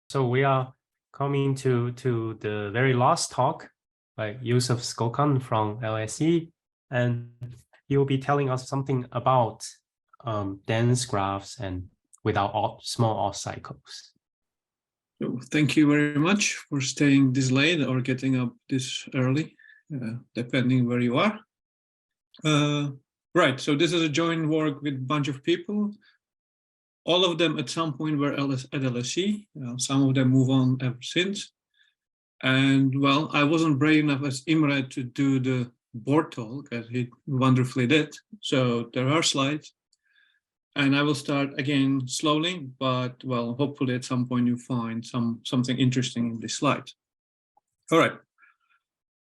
So we are coming to the very last talk by Jozef Skokan from LSE, and he will be telling us something about dense graphs and without small odd cycles. So thank you very much for staying this late or getting up this early, depending where you are. Right, so this is a joint work with a bunch of people. All of them at some point were at LSE. Some of them move on ever since. And well, I wasn't brave enough as Imre to do the board talk, as he wonderfully did. So there are slides. And I will start again slowly, but well, hopefully at some point you find something interesting in this slide. All right.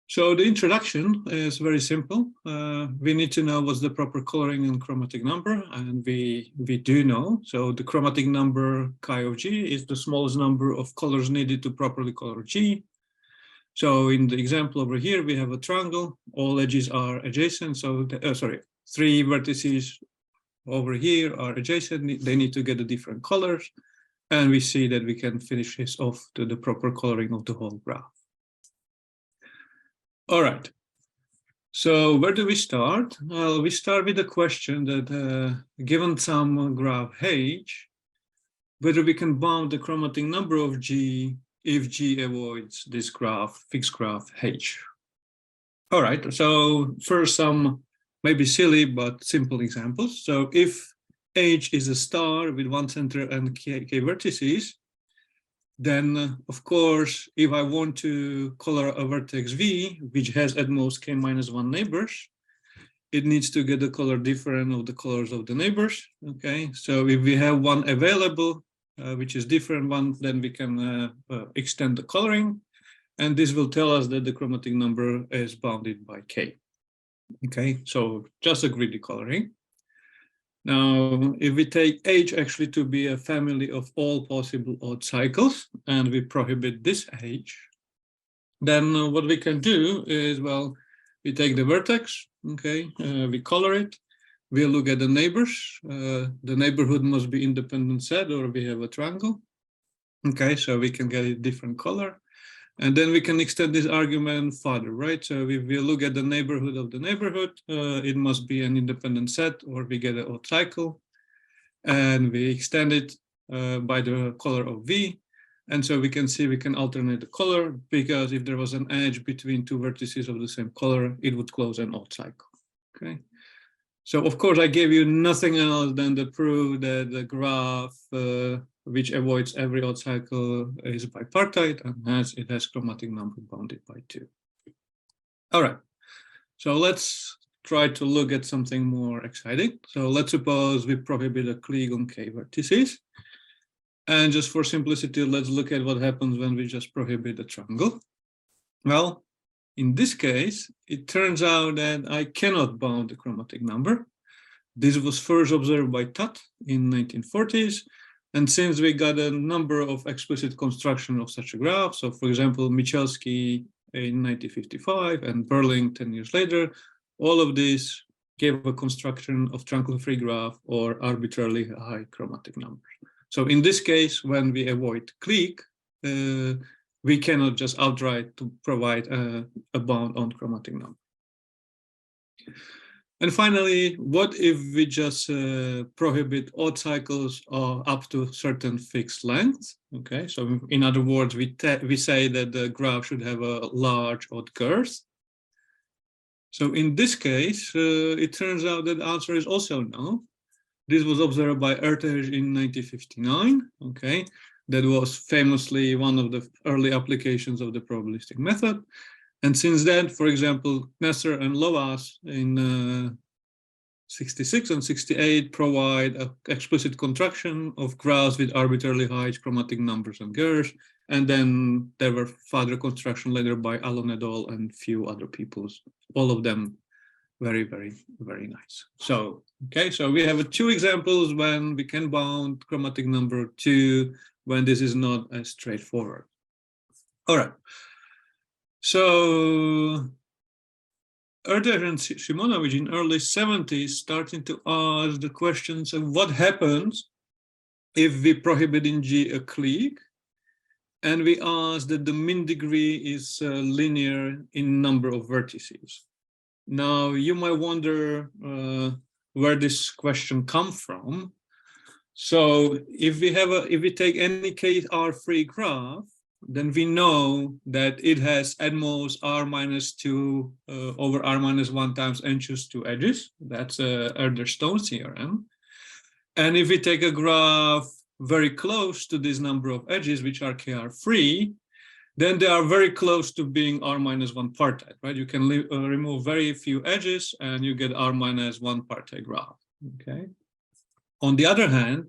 So the introduction is very simple. We need to know what's the proper coloring and chromatic number, and we do know. So the chromatic number chi of G is the smallest number of colors needed to properly color G. So in the example over here, we have a triangle. All edges are adjacent. So three vertices over here are adjacent. They need to get the different colors, and we see that we can finish this off to the proper coloring of the whole graph. All right, so where do we start? Well, we start with the question that given some graph H, whether we can bound the chromatic number of G if G avoids this graph, fixed graph H. All right, so first some maybe silly but simple examples. So if H is a star with one center and k vertices, then, of course, if I want to color a vertex V, which has at most k-1 neighbors, it needs to get the color different of the colors of the neighbors. Okay, so if we have one available, which is different one, then we can extend the coloring, and this will tell us that the chromatic number is bounded by k. Okay, so just a greedy coloring. Now, if we take H actually to be a family of all possible odd cycles, and we prohibit this H, then what we can do is, well, we take the vertex, okay, we color it, we look at the neighbors, the neighborhood must be independent set, or we have a triangle, okay, so we can get a different color. And then we can extend this argument further, right? So if we look at the neighborhood of the neighborhood, it must be an independent set, or we get an odd cycle. And we extend it by the color of V. And so we can see we can alternate the color, because if there was an edge between two vertices of the same color, it would close an odd cycle, okay? So of course, I gave you nothing else than the proof that the graph which avoids every odd cycle is bipartite, and it has chromatic number bounded by 2. All right, so let's try to look at something more exciting. So let's suppose we prohibit a clique on k vertices. And just for simplicity, let's look at what happens when we just prohibit a triangle. Well, in this case, it turns out that I cannot bound the chromatic number. This was first observed by Tat in 1940s. And since we got a number of explicit construction of such a graph, so for example, Michalski in 1955 and Berling 10 years later, all of these gave a construction of triangle-free graph or arbitrarily high chromatic numbers. So in this case, when we avoid clique, we cannot just outright to provide a bound on chromatic number. And finally, what if we just prohibit odd cycles up to certain fixed length? Okay, so in other words, we say that the graph should have a large odd girth. So in this case, it turns out that the answer is also no. This was observed by Erteg in 1959. Okay, that was famously one of the early applications of the probabilistic method. And since then, for example, Knesser and Loas in 66 and 68 provide an explicit construction of graphs with arbitrarily high chromatic numbers and girths. And then there were further construction later by Alon et al. And few other people, all of them very, very, very nice. So, okay, so we have 2 examples when we can bound chromatic number, 2 when this is not as straightforward. All right. So Erteg and Simonovic in early 70s starting to ask the questions of what happens if we prohibit in G a clique, and we ask that the mean degree is linear in number of vertices. Now, you might wonder where this question comes from. So if we take any KR-free graph, then we know that it has at most r-2 over r-1 times n choose 2 edges. That's Erdős-Stone theorem. And if we take a graph very close to this number of edges, which are KR-free, then they are very close to being r-1 partite, right? You can remove very few edges and you get r-1 partite graph, okay? On the other hand,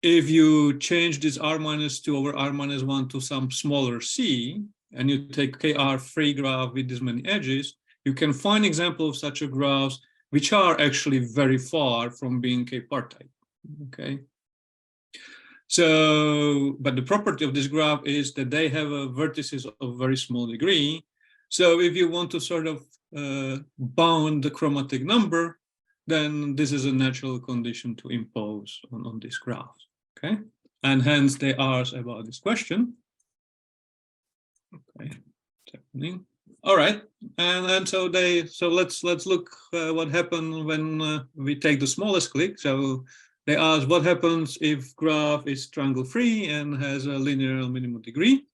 if you change this r-2 over r-1 to some smaller c, and you take KR-free graph with this many edges, you can find examples of such a graphs which are actually very far from being K-partite, okay? So, but the property of this graph is that they have a vertices of very small degree. So if you want to sort of bound the chromatic number, then this is a natural condition to impose on this graph, okay? And hence they ask about this question. Okay, all right, and so let's look what happened when we take the smallest clique. So they ask what happens if graph is triangle free and has a linear minimum degree,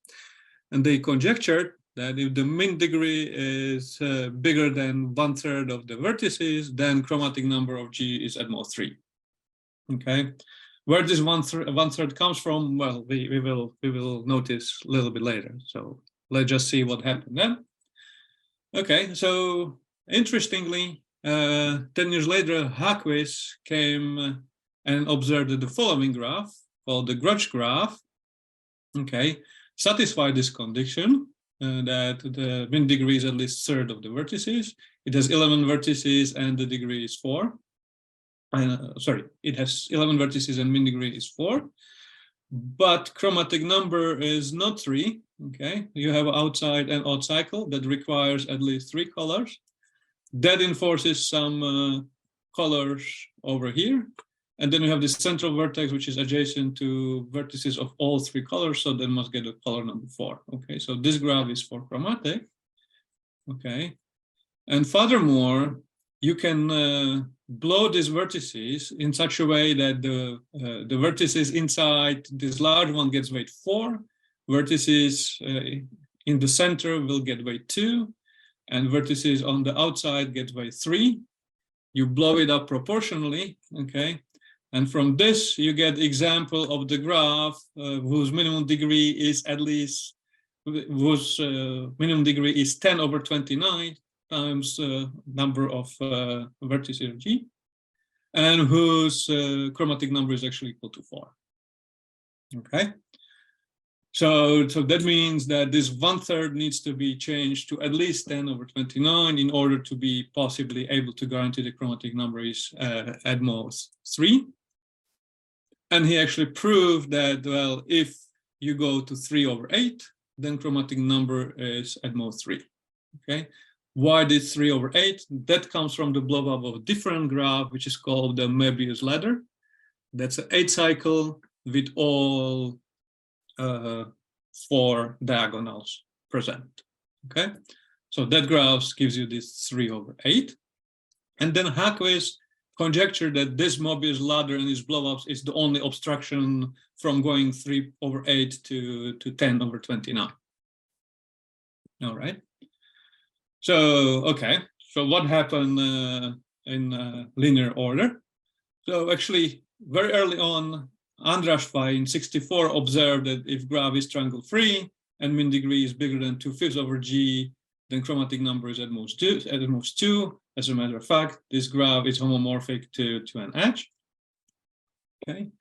and they conjectured that if the mean degree is bigger than 1/3 of the vertices, then chromatic number of G is at most 3. Okay, where this one third comes from, well, we will notice a little bit later. So let's just see what happened then. Okay, so interestingly, 10 years later, Haquis came and observed the following graph called the Grudge graph. Okay, satisfy this condition that the mean degree is at least 1/3 of the vertices. It has 11 vertices and the degree is 4. Sorry, it has 11 vertices and mean degree is 4. But chromatic number is not 3. Okay, you have outside and odd cycle that requires at least 3 colors. That enforces some colors over here. And then you have this central vertex, which is adjacent to vertices of all 3 colors, so then must get a color number 4. Okay, so this graph is for chromatic. Okay, and furthermore, you can blow these vertices in such a way that the vertices inside this large one gets weight 4, vertices in the center will get weight 2, and vertices on the outside get weight 3. You blow it up proportionally, okay? And from this, you get example of the graph whose minimum degree is at least, whose minimum degree is 10 over 29 times number of vertices of G, and whose chromatic number is actually equal to 4. Okay. So that means that this 1/3 needs to be changed to at least 10 over 29 in order to be possibly able to guarantee the chromatic number is at most 3. And he actually proved that, well, if you go to 3 over 8, then chromatic number is at most 3. Okay. Why this 3 over 8? That comes from the blow up of a different graph, which is called the Möbius ladder. That's an 8 cycle with all 4 diagonals present. Okay, so that graph gives you this 3 over 8. And then Haquis conjectured that this Möbius ladder and his blowups is the only obstruction from going 3 over 8 to 10 over 29. All right. So, okay, so what happened in linear order? So actually, very early on, Andrashvai in 64 observed that if graph is triangle free and mean degree is bigger than 2/5 over G, then chromatic number is at most 2. As a matter of fact, this graph is homomorphic to an edge. Okay.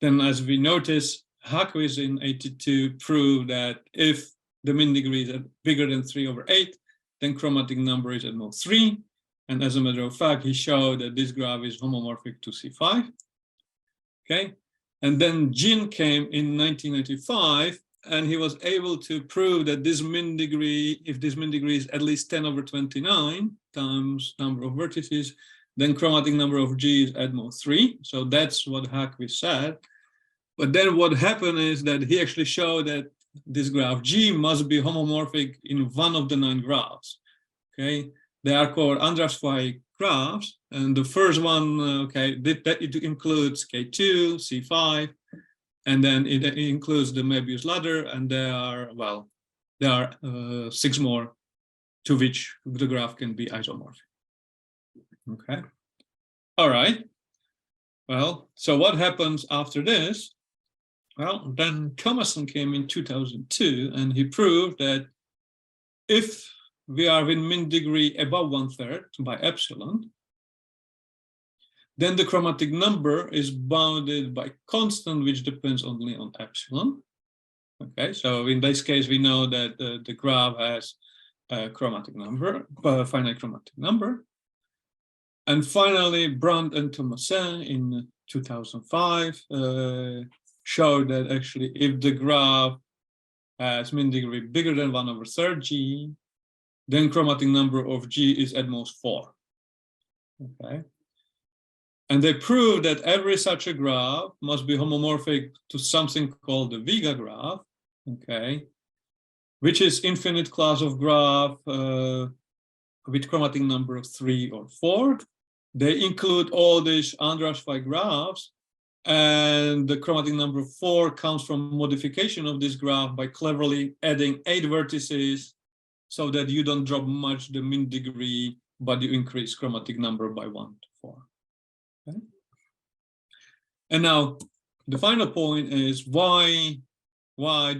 Then as we notice, Haquis in 82 proved that if the mean degree is bigger than 3 over 8, then chromatic number is at most 3. And as a matter of fact, he showed that this graph is homomorphic to C5. Okay. And then Jin came in 1995, and he was able to prove that this mean degree, if this mean degree is at least 10 over 29 times number of vertices, then chromatic number of G is at most 3. So that's what Haquis said. But then what happened is that he actually showed that this graph G must be homomorphic in one of the 9 graphs. Okay, they are called András-Fay graphs, and the first one, it includes K2, C5, and then it includes the Möbius ladder, and there are 6 more to which the graph can be isomorphic. Okay, all right. Well, so what happens after this? Well, then Thomason came in 2002, and he proved that if we are with min degree above 1/3 by epsilon, then the chromatic number is bounded by constant, which depends only on epsilon. Okay, so in this case, we know that the graph has a chromatic number, a finite chromatic number. And finally, Brandt and Thomason in 2005 showed that actually if the graph has min degree bigger than 1/3 G, then chromatic number of G is at most 4. Okay. And they proved that every such a graph must be homomorphic to something called the Vega graph, okay, which is infinite class of graph with chromatic number of 3 or 4. They include all these András-Fay graphs, and the chromatic number 4 comes from modification of this graph by cleverly adding 8 vertices so that you don't drop much the min degree, but you increase chromatic number by 1 to 4. Okay. And now the final point is why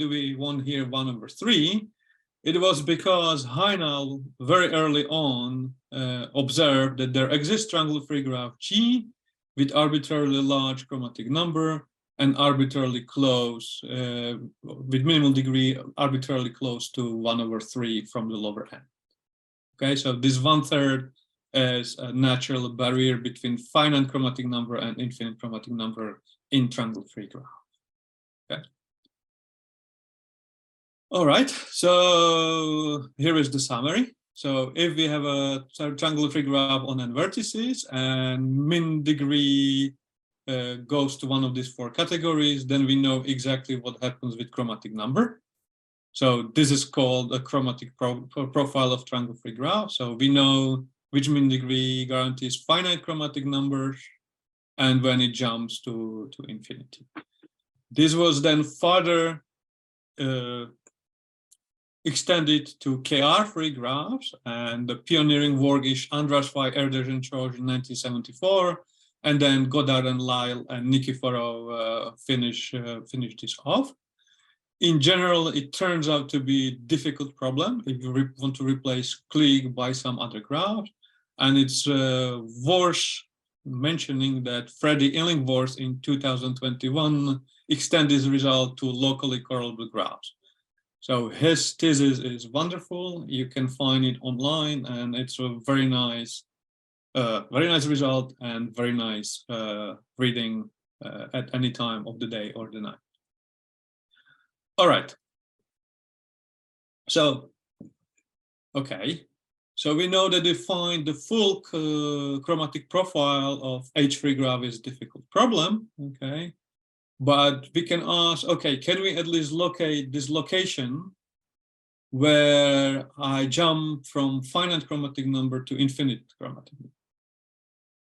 do we want here 1/3? It was because Heinel very early on observed that there exists triangle-free graph G with arbitrarily large chromatic number and arbitrarily close, with minimal degree, arbitrarily close to 1/3 from the lower end. Okay, so this 1/3 is a natural barrier between finite chromatic number and infinite chromatic number in triangle-free graph. Okay. All right, so here is the summary. So if we have a triangle-free graph on n vertices and min degree goes to one of these 4 categories, then we know exactly what happens with chromatic number. So this is called a chromatic profile of triangle-free graph. So we know which min degree guarantees finite chromatic numbers and when it jumps to infinity. This was then further extended to KR-free graphs, and the pioneering work is András-Fay, Erdős and George in 1974, and then Goddard and Lyle and Nikiforov finish this off. In general, it turns out to be a difficult problem if you want to replace Klieg by some other graph, and it's worth mentioning that Freddie Illingworth in 2021 extended this result to locally correlable graphs. So his thesis is wonderful. You can find it online, and it's a very nice result and very nice reading at any time of the day or the night. All right. So, okay. So we know that to find the full chromatic profile of H-free graph is a difficult problem. Okay. But we can ask, okay, can we at least locate this location where I jump from finite chromatic number to infinite chromatic number?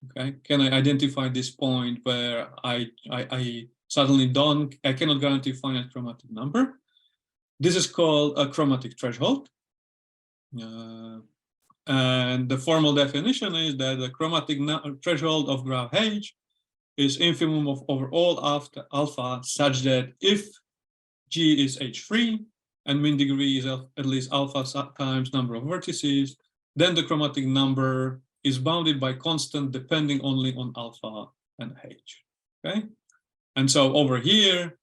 Okay, can I identify this point where I suddenly I cannot guarantee finite chromatic number? This is called a chromatic threshold. And the formal definition is that the chromatic threshold of graph H is infimum of over all alpha such that if G is H-free and min degree is at least alpha times number of vertices, then the chromatic number is bounded by constant depending only on alpha and H. Okay, and so over here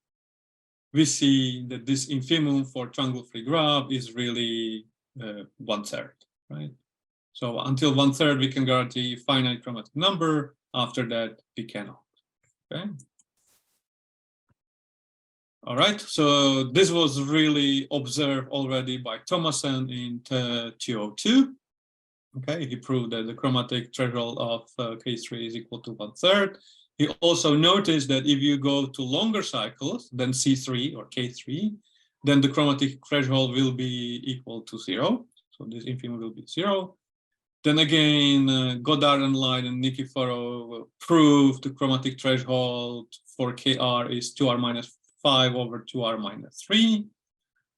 we see that this infimum for triangle-free graph is really 1/3, right? So until 1/3 we can guarantee finite chromatic number. After that, we cannot. Okay. All right. So this was really observed already by Thomason in 2002. Okay. He proved that the chromatic threshold of K3 is equal to 1/3. He also noticed that if you go to longer cycles than C3 or K3, then the chromatic threshold will be equal to 0. So this infimum will be 0. Then again, Goddard and Light and Nikiforov will prove the chromatic threshold for Kr is 2r minus 5 over 2r minus 3.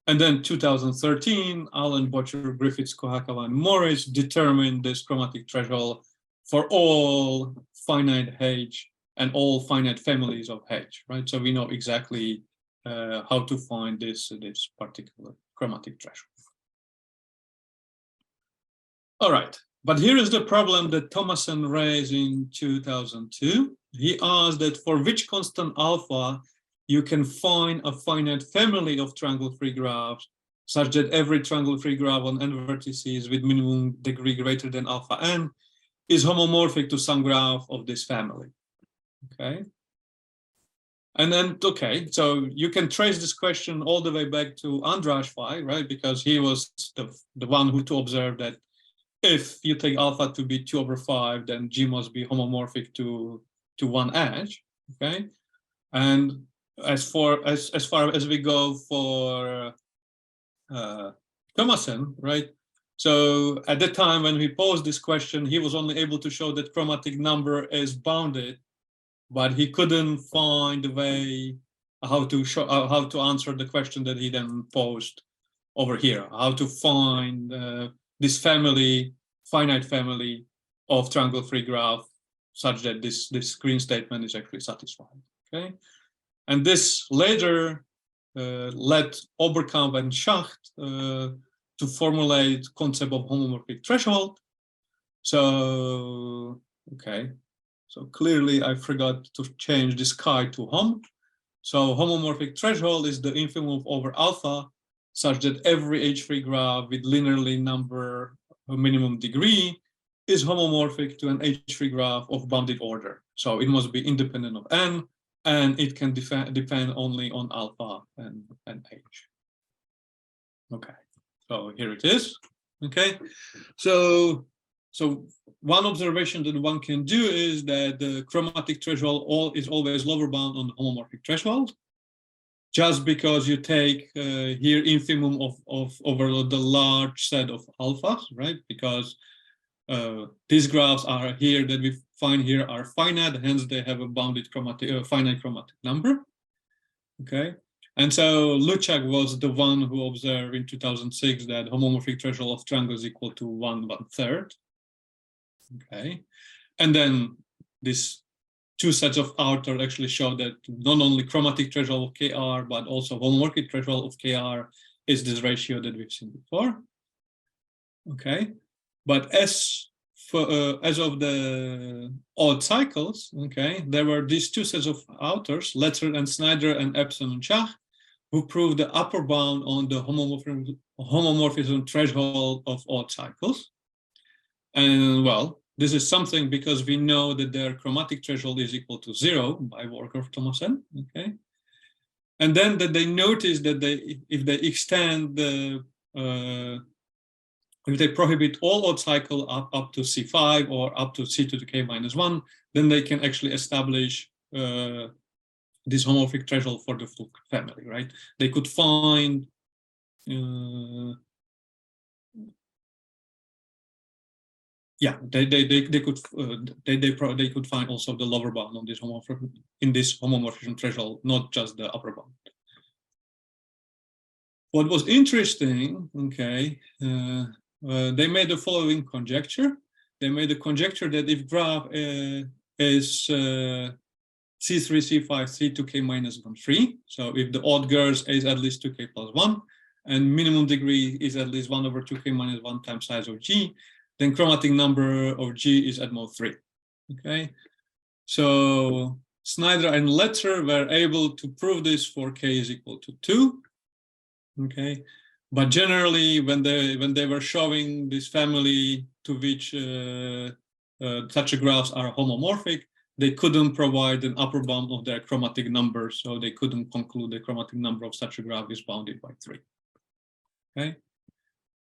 And then 2013, Allen, Bocher, Griffiths, Kohakava, and Morris determined this chromatic threshold for all finite H and all finite families of H, right? So we know exactly how to find this particular chromatic threshold. All right, but here is the problem that Thomason raised in 2002. He asked that for which constant alpha you can find a finite family of triangle-free graphs such that every triangle-free graph on n vertices with minimum degree greater than alpha n is homomorphic to some graph of this family. Okay. And then, okay, so you can trace this question all the way back to András, right? Because he was the one who to observe that if you take alpha to be 2/5, then G must be homomorphic to one edge. Okay. And as far as we go for Thomason, right? So at the time when we posed this question, he was only able to show that chromatic number is bounded, but he couldn't find a way how to answer the question that he then posed over here, how to find this finite family of triangle-free graph such that this green statement is actually satisfied. Okay, and this later led Oberkamp and Schacht to formulate concept of homomorphic threshold. So okay, so clearly I forgot to change this chi to hom. So homomorphic threshold is the infimum over alpha such that every H3 graph with linearly number minimum degree is homomorphic to an H3 graph of bounded order. So it must be independent of n, and it can depend only on alpha and H. Okay, so here it is. Okay, so one observation that one can do is that the chromatic threshold is always lower bound on the homomorphic threshold, just because you take here infimum of over the large set of alphas, right? Because these graphs are here that we find here are finite, hence they have a bounded finite chromatic number. Okay, and so Luchak was the one who observed in 2006 that homomorphic threshold of triangles equal to 1/3. Okay, and then this two sets of authors actually show that not only chromatic threshold of Kr, but also homomorphic threshold of Kr is this ratio that we've seen before. Okay, but as of the odd cycles, okay, there were these two sets of authors, Letzter and Snyder and Ebsen and Schacht, who proved the upper bound on the homomorphism threshold of odd cycles. And well, this is something because we know that their chromatic threshold is equal to 0 by work of Thomason. Okay, and then that they noticed that if they extend the if they prohibit all odd cycle up to C5 or up to C to the K minus 1, then they can actually establish this homomorphic threshold for the full family, right? They could find yeah, they could find also the lower bound on this homomorphism threshold, not just the upper bound. What was interesting, okay, they made the following conjecture. They made a conjecture that if graph is C3, C5, C to K minus 1, 3, so if the odd girls is at least 2K plus 1, and minimum degree is at least 1/2K minus 1 times size of G, then chromatic number of G is at most 3. Okay, so Snyder and Letzter were able to prove this for K is equal to 2. Okay, but generally when they were showing this family to which such graphs are homomorphic, they couldn't provide an upper bound of their chromatic number, so they couldn't conclude the chromatic number of such a graph is bounded by 3. Okay,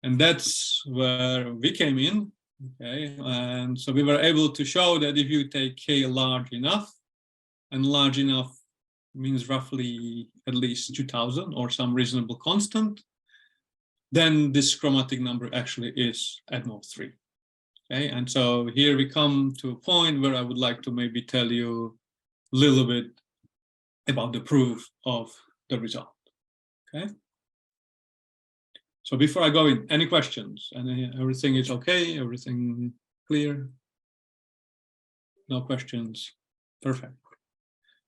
and that's where we came in. Okay, and so we were able to show that if you take K large enough, and large enough means roughly at least 2000 or some reasonable constant, then this chromatic number actually is at most 3. Okay, and so here we come to a point where I would like to maybe tell you a little bit about the proof of the result. Okay. So before I go in, any questions? And everything is okay? Everything clear? No questions? Perfect.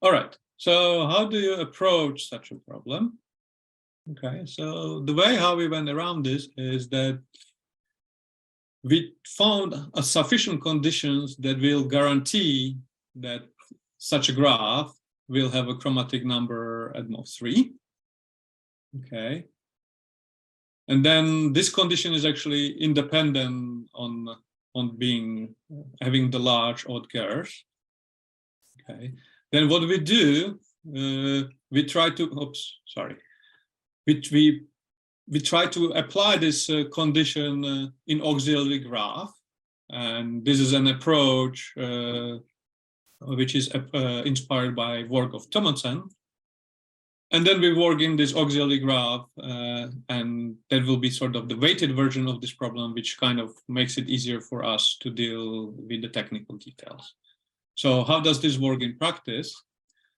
All right. So how do you approach such a problem? Okay. So the way how we went around this is that we found a sufficient conditions that will guarantee that such a graph will have a chromatic number at most 3. Okay. And then this condition is actually independent on having the large odd pairs. Okay. Then what we do, we try to, we try to apply this condition in auxiliary graph, and this is an approach which is inspired by work of Thomason. And then we work in this auxiliary graph, and that will be sort of the weighted version of this problem, which kind of makes it easier for us to deal with the technical details. So how does this work in practice?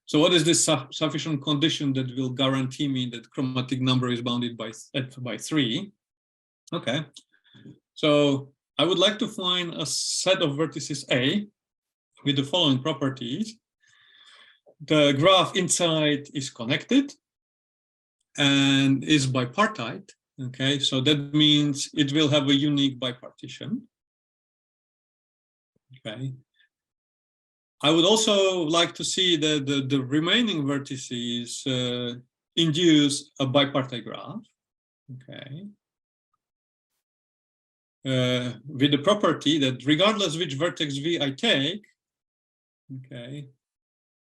So what is this sufficient condition that will guarantee me that chromatic number is bounded by 3? Okay, so I would like to find a set of vertices A with the following properties. The graph inside is connected and is bipartite. Okay, so that means it will have a unique bipartition. Okay. I would also like to see that the remaining vertices induce a bipartite graph. Okay. With the property that regardless which vertex V I take, okay,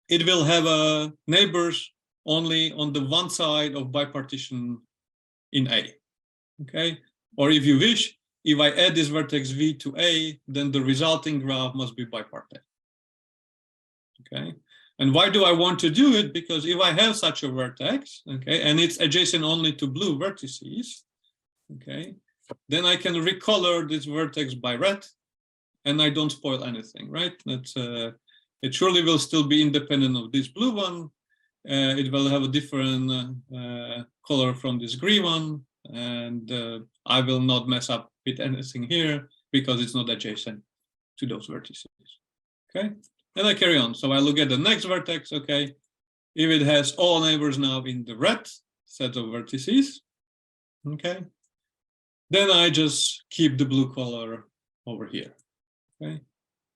it will have neighbors only on the one side of bipartition in A. Okay, or if you wish, if I add this vertex V to A, then the resulting graph must be bipartite. Okay, and why do I want to do it? Because if I have such a vertex, okay, and it's adjacent only to blue vertices, okay, then I can recolor this vertex by red, and I don't spoil anything, right? That's it surely will still be independent of this blue one. It will have a different color from this green one, and I will not mess up with anything here because it's not adjacent to those vertices. Okay, and I carry on. So I look at the next vertex. Okay, if it has all neighbors now in the red set of vertices, okay, then I just keep the blue color over here. Okay.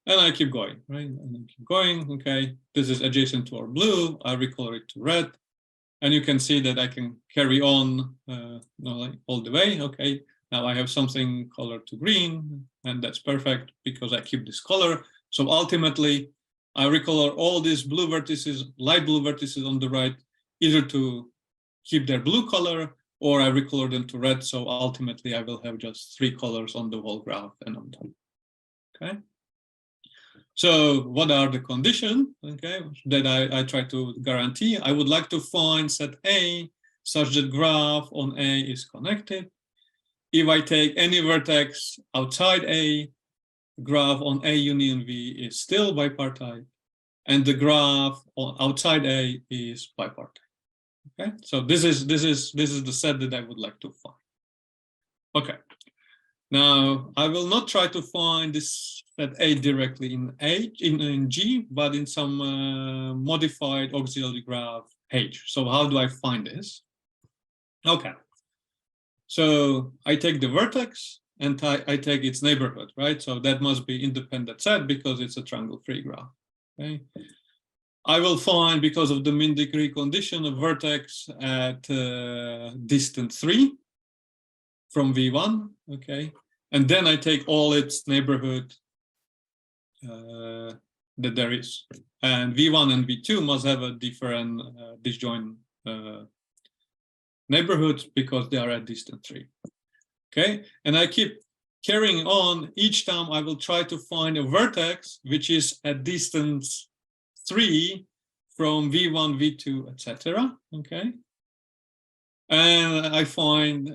And I keep going, right? And I keep going, okay. This is adjacent to our blue. I recolor it to red. And you can see that I can carry on all the way, okay. Now I have something colored to green, and that's perfect because I keep this color. So ultimately, I recolor all these blue vertices, light blue vertices on the right, either to keep their blue color, or I recolor them to red. So ultimately, I will have just 3 colors on the whole graph and on top, okay. So what are the conditions, okay, that I try to guarantee? I would like to find set A such that graph on A is connected. If I take any vertex outside A, graph on A union V is still bipartite, and the graph outside A is bipartite. Okay, so this is the set that I would like to find. Okay. Now, I will not try to find this set A directly in G, but in some modified auxiliary graph H. So how do I find this? Okay. So I take the vertex and I take its neighborhood, right? So that must be independent set because it's a triangle-free graph. Okay. I will find, because of the mean degree condition, a vertex at distance 3. From V1, okay, and then I take all its neighborhood that there is, and V1 and V2 must have a different disjoint neighborhoods because they are at distance 3. Okay, and I keep carrying on. Each time I will try to find a vertex which is at distance 3 from v1, v2, etc. Okay, and I find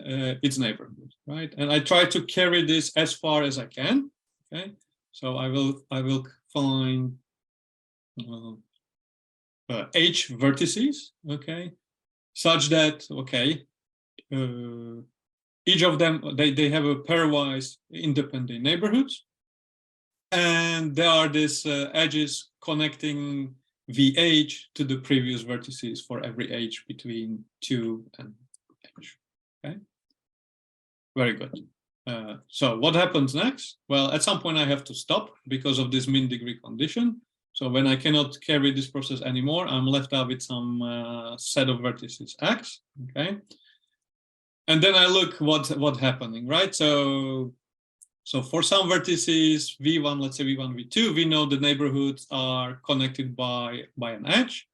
its neighborhood, right? And I try to carry this as far as I can. Okay, so I will find h vertices, okay, such that each of them they have a pairwise independent neighborhoods, and there are these edges connecting vh to the previous vertices for every h between 2 and h. Okay, very good. So what happens next? Well, at some point I have to stop because of this mean degree condition. So when I cannot carry this process anymore, I'm left out with some set of vertices x. Okay, and then I look what's happening, right? So for some vertices v1, let's say v1, v2, we know the neighborhoods are connected by an edge.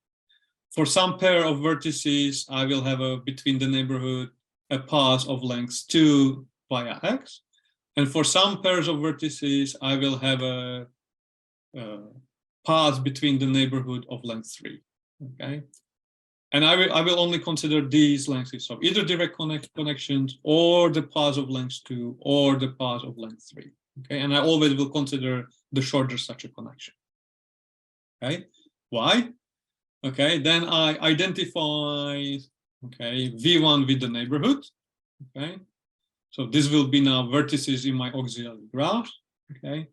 For some pair of vertices, I will have between the neighborhood a path of length 2 via x, and for some pairs of vertices, I will have a path between the neighborhood of length 3. Okay, and I will only consider these lengths, so either direct connections or the path of length 2 or the path of length 3. Okay, and I always will consider the shorter such a connection. Okay, why? Okay, then I identify v1 with the neighborhood. Okay, so this will be now vertices in my auxiliary graph. Okay,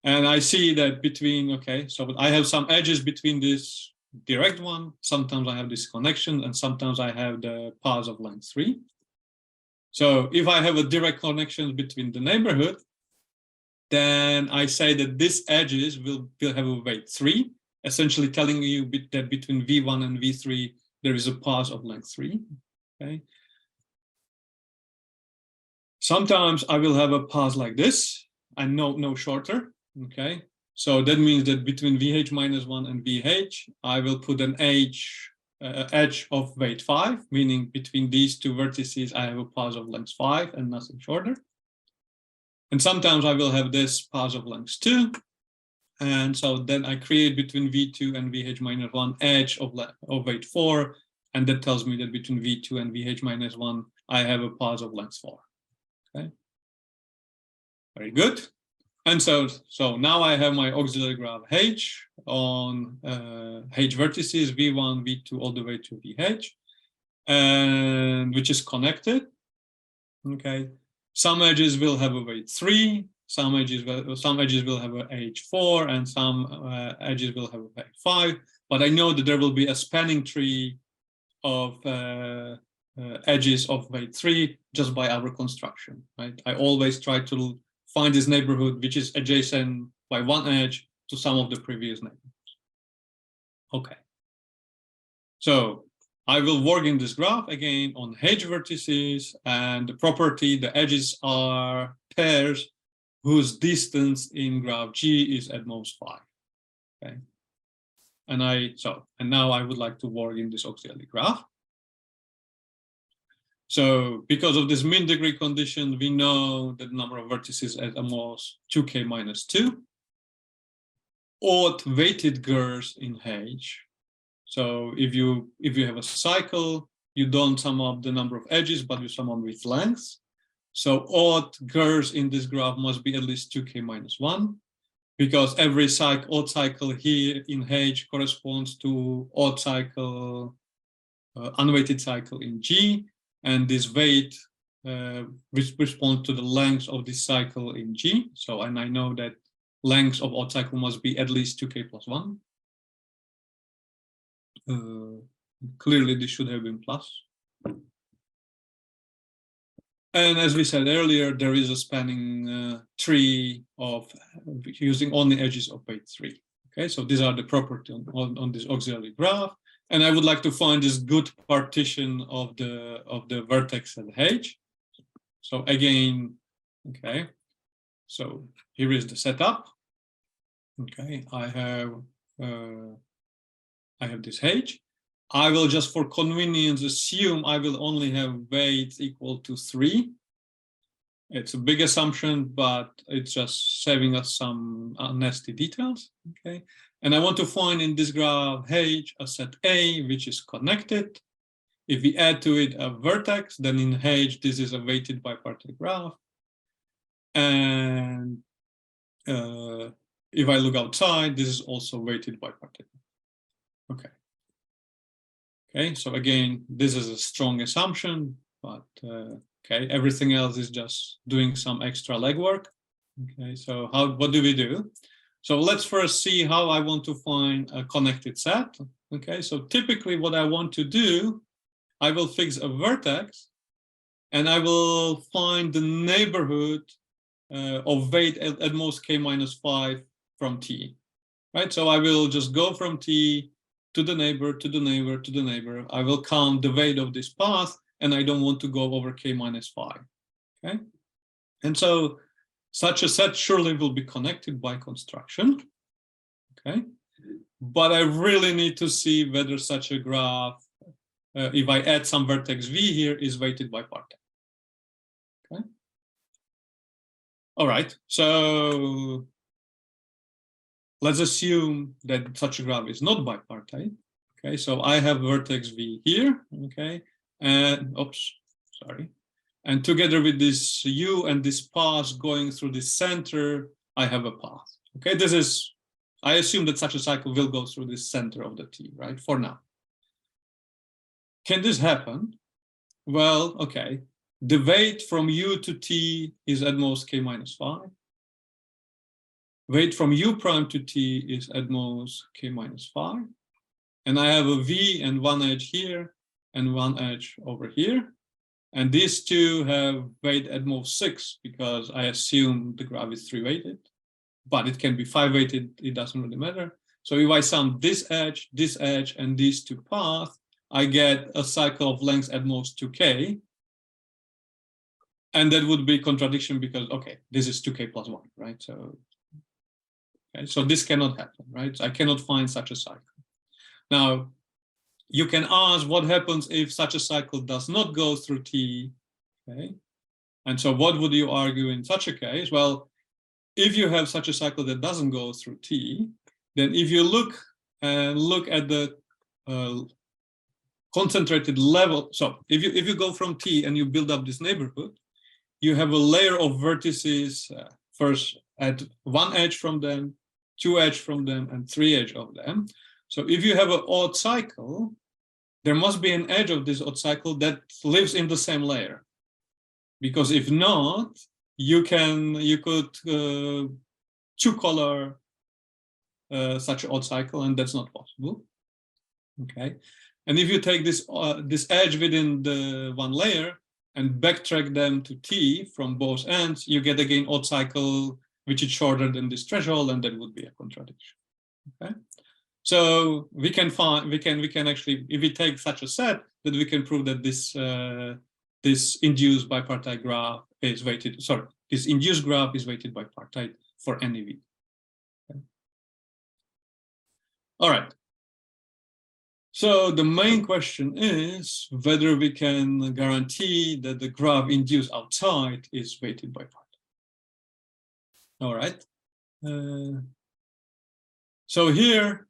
and I see that between so I have some edges between this direct one, sometimes I have this connection, and sometimes I have the path of length 3. So if I have a direct connection between the neighborhood, then I say that these edges will have a weight 3, essentially telling you that between v1 and v3 there is a path of length 3. Okay, sometimes I will have a path like this and no shorter. Okay, so that means that between vh minus 1 and vh, I will put an edge of weight 5, meaning between these two vertices, I have a path of length 5 and nothing shorter. And sometimes I will have this path of length 2. And so then I create between v2 and vh minus 1 edge of weight 4. And that tells me that between v2 and vh minus 1, I have a path of length 4. Okay, very good. And so now I have my auxiliary graph H on H vertices v1, v2 all the way to vh, and which is connected. Okay, some edges will have a weight 3, some edges will have a h4, and some edges will have a weight 5. But I know that there will be a spanning tree of edges of weight 3 just by our construction. Right, I always try to find this neighborhood which is adjacent by one edge to some of the previous neighborhoods. Okay, so I will work in this graph again on H vertices, and the property, the edges are pairs whose distance in graph G is at most 5. Okay, and now I would like to work in this auxiliary graph. So because of this mean degree condition, we know that the number of vertices at most 2k minus 2. Odd weighted gers in H. So if you have a cycle, you don't sum up the number of edges, but you sum up with lengths. So odd gers in this graph must be at least 2k minus 1, because every odd cycle here in H corresponds to odd cycle, unweighted cycle in G. And this weight responds to the length of this cycle in G. So, and I know that length of odd cycle must be at least 2k plus 1. Clearly, this should have been plus. And as we said earlier, there is a spanning tree of using only edges of weight 3. Okay, so these are the properties on this auxiliary graph. And I would like to find this good partition of the vertex at H. So again, okay, so here is the setup. Okay, I have this H. I will just, for convenience, assume I will only have weights equal to 3. It's a big assumption, but it's just saving us some nasty details. Okay, And I want to find in this graph H a set A, which is connected. If we add to it a vertex, then in H, this is a weighted bipartite graph. And if I look outside, this is also weighted bipartite. Okay. Okay, so again, this is a strong assumption, but okay, everything else is just doing some extra legwork. Okay, so what do we do? So let's first see how I want to find a connected set. Okay, so typically what I want to do, I will fix a vertex and I will find the neighborhood of weight at most k minus 5 from T, right? So I will just go from T to the neighbor, to the neighbor, to the neighbor. I will count the weight of this path and I don't want to go over k minus 5, okay? And so such a set surely will be connected by construction, okay? But I really need to see whether such a graph, if I add some vertex v here, is weighted bipartite, okay? All right, so let's assume that such a graph is not bipartite, okay? So I have vertex v here, okay? And, oops, sorry. And together with this u and this path going through the center, I have a path. Okay, this is, I assume that such a cycle will go through the center of the T, right, for now. Can this happen? Well, okay, the weight from u to T is at most k minus 5. Weight from u prime to T is at most k minus 5. And I have a v and one edge here and one edge over here. And these two have weight at most 6 because I assume the graph is 3-weighted, but it can be 5-weighted, it doesn't really matter. So if I sum this edge, and these two paths, I get a cycle of length at most 2k. And that would be contradiction because, okay, this is 2k plus 1, right? So, okay, so this cannot happen, right? I cannot find such a cycle. Now, you can ask what happens if such a cycle does not go through T, okay? And so what would you argue in such a case? Well, if you have such a cycle that doesn't go through T, then if you look at the concentrated level, so if you go from T and you build up this neighborhood, you have a layer of vertices first at one edge from them, 2 edge from them, and 3 edge of them. So if you have an odd cycle, there must be an edge of this odd cycle that lives in the same layer. Because if not, you could two-color such an odd cycle, and that's not possible. Okay, and if you take this this edge within the one layer and backtrack them to T from both ends, you get again odd cycle which is shorter than this threshold, and that would be a contradiction. Okay. So we can actually, if we take such a set, that we can prove that this this induced bipartite graph is weighted. Sorry, this induced graph is weighted bipartite for any v. Okay. All right. So the main question is whether we can guarantee that the graph induced outside is weighted bipartite. All right. So here,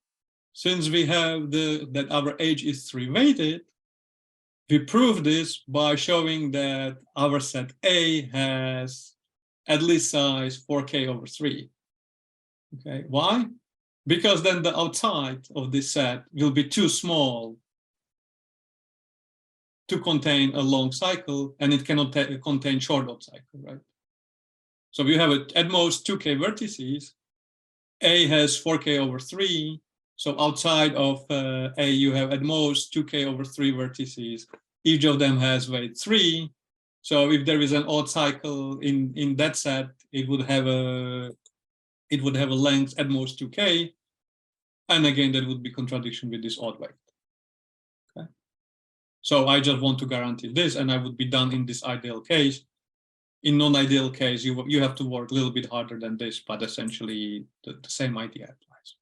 since we have that our H is 3-weighted, we prove this by showing that our set A has at least size 4k over 3. Okay, why? Because then the outside of this set will be too small to contain a long cycle, and it cannot contain short odd cycle, right? So you have at most 2k vertices. A has 4k over 3. So outside of A, you have at most 2k over 3 vertices. Each of them has weight 3. So if there is an odd cycle in that set, it would have a length at most 2k. And again, that would be contradiction with this odd weight. Okay. So I just want to guarantee this, and I would be done in this ideal case. In non-ideal case, you have to work a little bit harder than this, but essentially the same idea applies.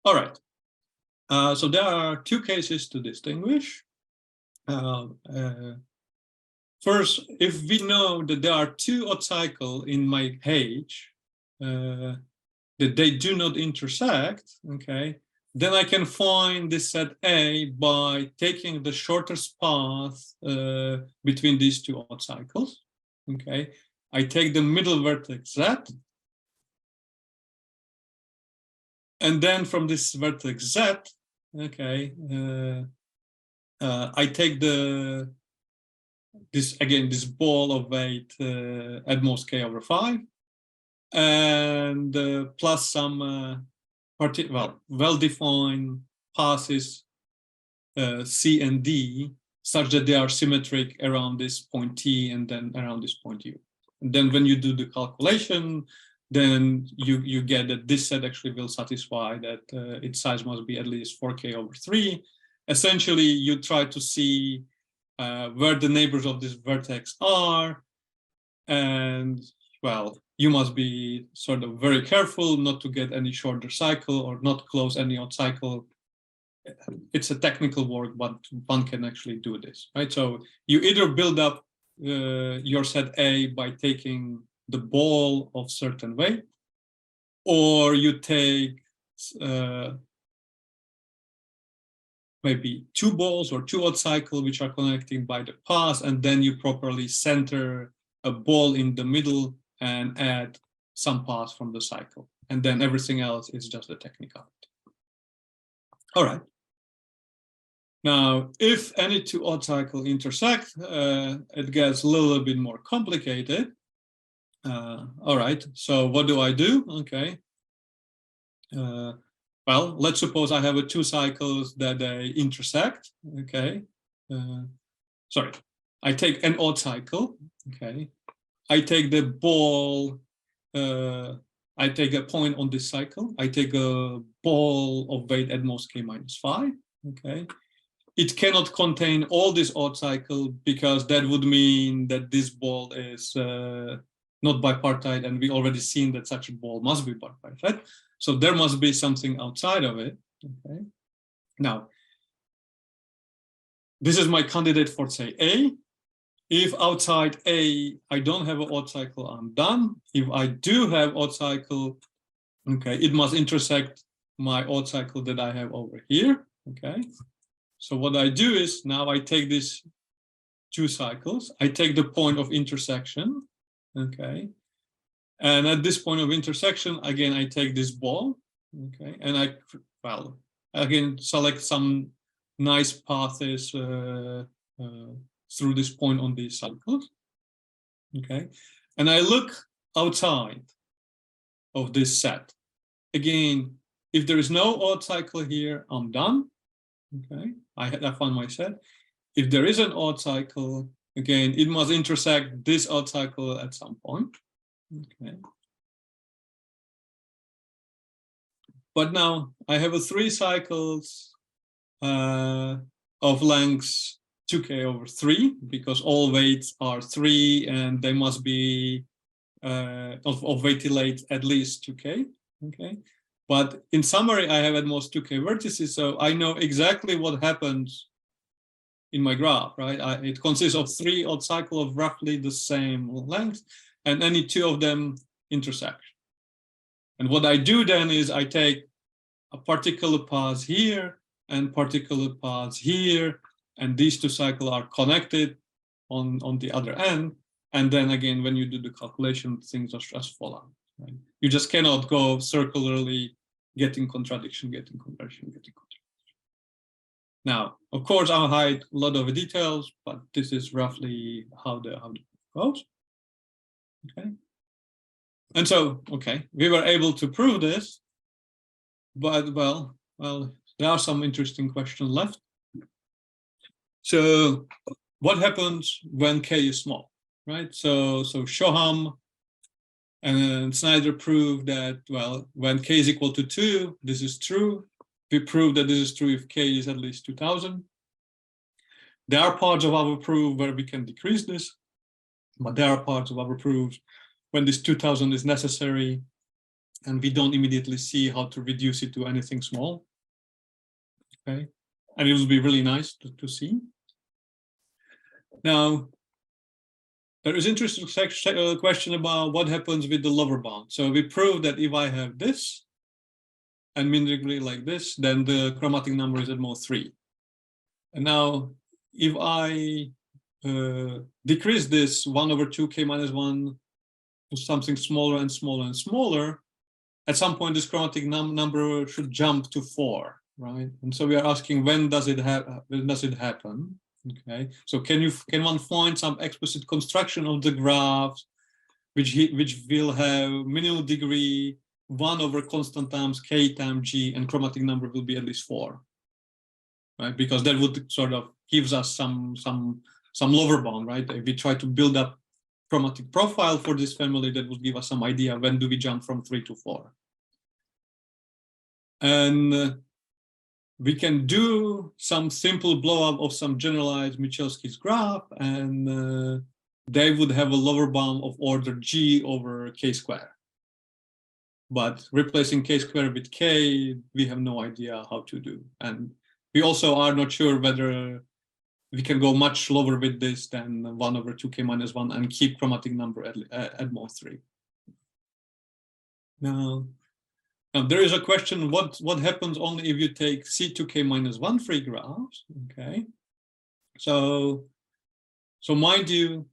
All right. So there are two cases to distinguish. First, if we know that there are two odd cycles in my H, that they do not intersect, okay, then I can find this set A by taking the shortest path between these two odd cycles. Okay, I take the middle vertex Z, and then from this vertex Z, okay, I take this ball of weight at most k over 5, and plus some well-defined passes C and D, such that they are symmetric around this point T and then around this point U. And then when you do the calculation, then you get that this set actually will satisfy that its size must be at least 4k over 3. Essentially, you try to see where the neighbors of this vertex are, and well, you must be sort of very careful not to get any shorter cycle or not close any odd cycle. It's a technical work, but one can actually do this, right? So you either build up your set A by taking the ball of certain weight, or you take maybe 2 balls or 2 odd cycles which are connecting by the path, and then you properly center a ball in the middle and add some paths from the cycle. And then everything else is just a technicality. All right. Now, if any 2 odd cycles intersect, it gets a little bit more complicated. All right, so what do I do? Okay. Well, let's suppose I have 2 cycles that they intersect. Okay. Sorry, I take an odd cycle. Okay. I take the ball, I take a point on this cycle. I take a ball of weight at most k minus 5. Okay. It cannot contain all this odd cycle, because that would mean that this ball is not bipartite, and we already seen that such a ball must be bipartite. So there must be something outside of it. Okay. Now, this is my candidate for, say, A. If outside A, I don't have an odd cycle, I'm done. If I do have odd cycle, okay, it must intersect my odd cycle that I have over here. Okay. So what I do is, now I take these 2 cycles, I take the point of intersection. Okay. And at this point of intersection, again, I take this ball. Okay. And I, well, again, select some nice paths through this point on these cycles. Okay. And I look outside of this set. Again, if there is no odd cycle here, I'm done. Okay. I found my set. If there is an odd cycle, again, it must intersect this odd cycle at some point. Okay. But now I have 3 cycles of lengths 2k over 3, because all weights are 3 and they must be of weighted at least 2k. Okay. But in summary, I have at most 2k vertices, so I know exactly what happens in my graph, right? It consists of 3 odd cycles of roughly the same length, and any 2 of them intersect. And what I do then is I take a particular path here and particular paths here, and these 2 cycles are connected on the other end. And then again, when you do the calculation, things are just fall out. Right? You just cannot go circularly getting contradiction, getting conversion, getting contradiction. Now, of course, I'll hide a lot of the details, but this is roughly how the goes. Okay. And so, okay, we were able to prove this, but well, there are some interesting questions left. So, what happens when k is small, right? So Shoham and Snyder proved that, well, when k is equal to 2, this is true. We proved that this is true if k is at least 2000. There are parts of our proof where we can decrease this, but there are parts of our proofs when this 2000 is necessary and we don't immediately see how to reduce it to anything small. Okay, and it will be really nice to see. Now, There is interesting question about what happens with the lower bound. So we proved that if I have this and mean degree like this, then the chromatic number is at most 3. And now if I decrease this 1 over 2k minus 1 to something smaller and smaller and smaller, at some point this chromatic number should jump to 4, right? And so we are asking, when does it happen? Okay, so can one find some explicit construction of the graphs which will have minimal degree 1 over constant times k times g, and chromatic number will be at least 4, right? Because that would sort of gives us some lower bound, right? If we try to build up chromatic profile for this family, that would give us some idea when do we jump from 3 to 4. And we can do some simple blow up of some generalized Michelski's graph, and they would have a lower bound of order g over k squared. But replacing k squared with k, we have no idea how to do. And we also are not sure whether we can go much lower with this than 1 over 2k minus 1 and keep chromatic number at most 3. Now there is a question, what happens only if you take C2k minus 1 free graphs? Okay, so mind you,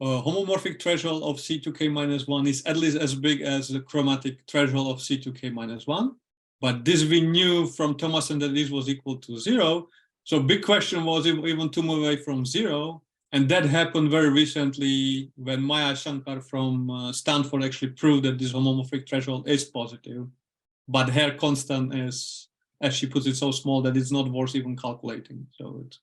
homomorphic threshold of C2k minus 1 is at least as big as the chromatic threshold of C2k minus 1. But this we knew from Thomason that this was equal to 0. So big question was if we want to move away from 0. And that happened very recently when Maya Shankar from Stanford actually proved that this homomorphic threshold is positive. But her constant is, as she puts it, so small that it's not worth even calculating. So it's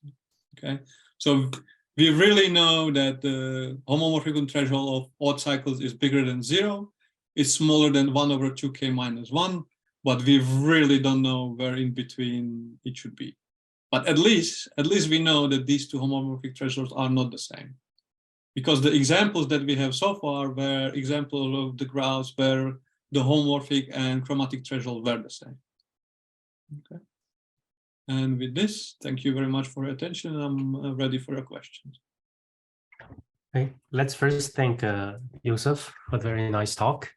okay. So we really know that the homomorphic threshold of odd cycles is bigger than 0. It's smaller than 1 over 2k minus 1. But we really don't know where in between it should be. But at least we know that these two homomorphic thresholds are not the same. Because the examples that we have so far were examples of the graphs where the homomorphic and chromatic threshold were the same. Okay. And with this, thank you very much for your attention. I'm ready for your questions. Okay, let's first thank Jozef for a very nice talk.